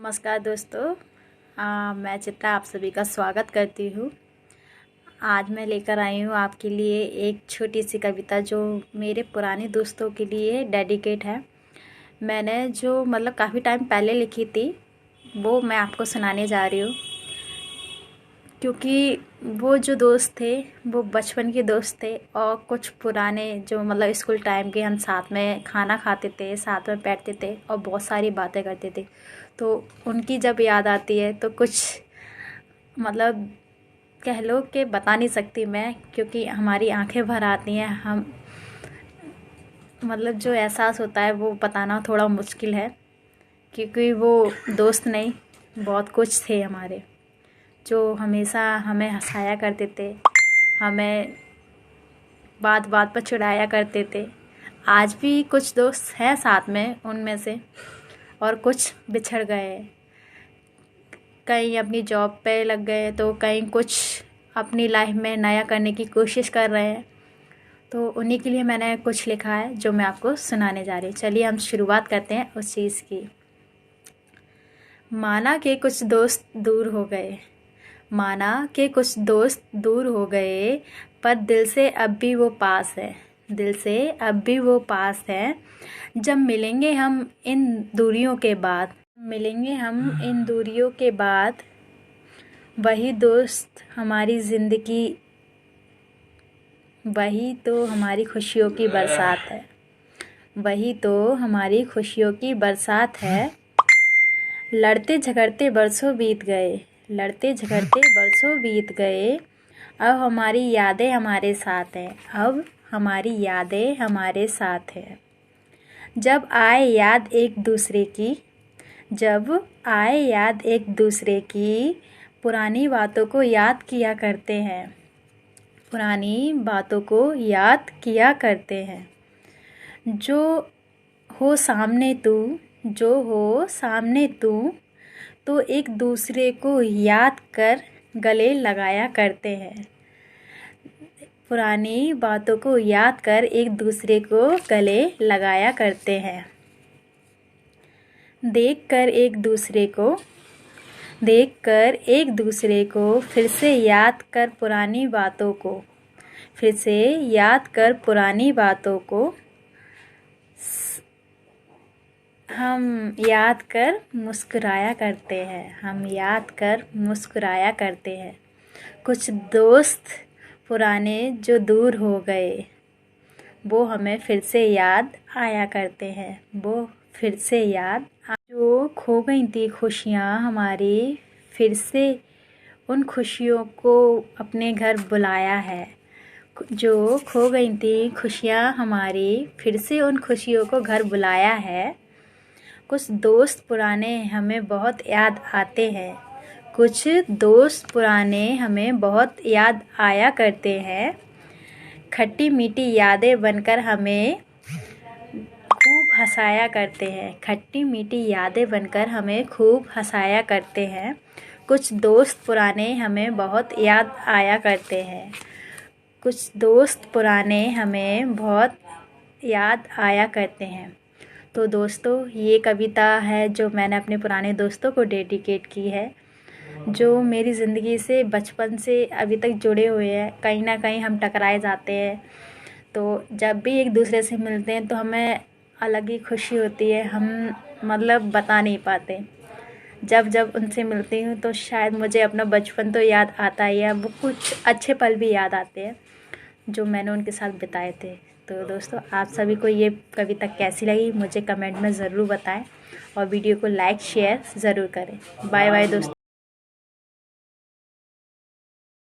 नमस्कार दोस्तों, मैं चित्रा आप सभी का स्वागत करती हूँ। आज मैं लेकर आई हूँ आपके लिए एक छोटी सी कविता जो मेरे पुराने दोस्तों के लिए डेडिकेट है। मैंने जो काफ़ी टाइम पहले लिखी थी वो मैं आपको सुनाने जा रही हूँ, क्योंकि वो जो दोस्त थे वो बचपन के दोस्त थे और कुछ पुराने जो स्कूल टाइम के हम साथ में खाना खाते थे, साथ में बैठते थे और बहुत सारी बातें करते थे। तो उनकी जब याद आती है तो कुछ कह लो कि बता नहीं सकती मैं, क्योंकि हमारी आंखें भर आती हैं। हम जो एहसास होता है वो बताना थोड़ा मुश्किल है, क्योंकि वो दोस्त नहीं, बहुत कुछ थे हमारे जो हमेशा हमें हंसाया करते थे, हमें बात बात पर चिढ़ाया करते थे। आज भी कुछ दोस्त हैं साथ में उनमें से, और कुछ बिछड़ गए, कहीं अपनी जॉब पे लग गए तो कहीं कुछ अपनी लाइफ में नया करने की कोशिश कर रहे हैं। तो उन्हीं के लिए मैंने कुछ लिखा है जो मैं आपको सुनाने जा रही हूँ। चलिए हम शुरुआत करते हैं उस चीज़ की। माना कि कुछ दोस्त दूर हो गए, माना कि कुछ दोस्त दूर हो गए, पर दिल से अब भी वो पास है, दिल से अब भी वो पास है। जब मिलेंगे हम इन दूरियों के बाद, मिलेंगे हम इन दूरियों के बाद, वही दोस्त हमारी ज़िंदगी, वही तो हमारी खुशियों की बरसात है, वही तो हमारी खुशियों की बरसात है। लड़ते झगड़ते बरसों बीत गए, लड़ते झगड़ते बरसों बीत गए, अब हमारी यादें हमारे साथ हैं, अब हमारी यादें हमारे साथ हैं। जब आए याद एक दूसरे की, जब आए याद एक दूसरे की, पुरानी बातों को याद किया करते हैं, पुरानी बातों को याद किया करते हैं। जो हो सामने तू, जो हो सामने तू, तो एक दूसरे को याद कर गले लगाया करते हैं, पुरानी बातों को याद कर एक दूसरे को गले लगाया करते हैं। देखकर एक दूसरे को, देखकर एक दूसरे को फिर से याद कर पुरानी बातों को, फिर से याद कर पुरानी बातों को, हम याद कर मुस्कुराया करते हैं, हम याद कर मुस्कुराया करते हैं। कुछ दोस्त पुराने जो दूर हो गए, वो हमें फिर से याद आया करते हैं, वो फिर से याद जो खो गई थी खुशियाँ हमारी, फिर से उन खुशियों को अपने घर बुलाया है। जो खो गई थी खुशियाँ हमारी, फिर से उन खुशियों को घर बुलाया है। कुछ दोस्त पुराने हमें बहुत याद आते हैं, कुछ दोस्त पुराने हमें बहुत याद आया करते हैं। खट्टी मीठी यादें बनकर हमें खूब हंसाया करते हैं, खट्टी मीठी यादें बनकर हमें खूब हंसाया करते हैं। कुछ दोस्त पुराने हमें बहुत याद आया करते हैं, कुछ दोस्त पुराने हमें बहुत याद आया करते हैं। तो दोस्तों, ये कविता है जो मैंने अपने पुराने दोस्तों को डेडिकेट की है, जो मेरी ज़िंदगी से बचपन से अभी तक जुड़े हुए हैं। कहीं ना कहीं हम टकराए जाते हैं, तो जब भी एक दूसरे से मिलते हैं तो हमें अलग ही खुशी होती है। हम बता नहीं पाते। जब जब उनसे मिलती हूँ तो शायद मुझे अपना बचपन तो याद आता ही है, वो कुछ अच्छे पल भी याद आते हैं जो मैंने उनके साथ बिताए थे। तो दोस्तों, आप सभी को ये कविता कैसी लगी मुझे कमेंट में ज़रूर बताएं, और वीडियो को लाइक शेयर ज़रूर करें। बाय बाय दोस्तों।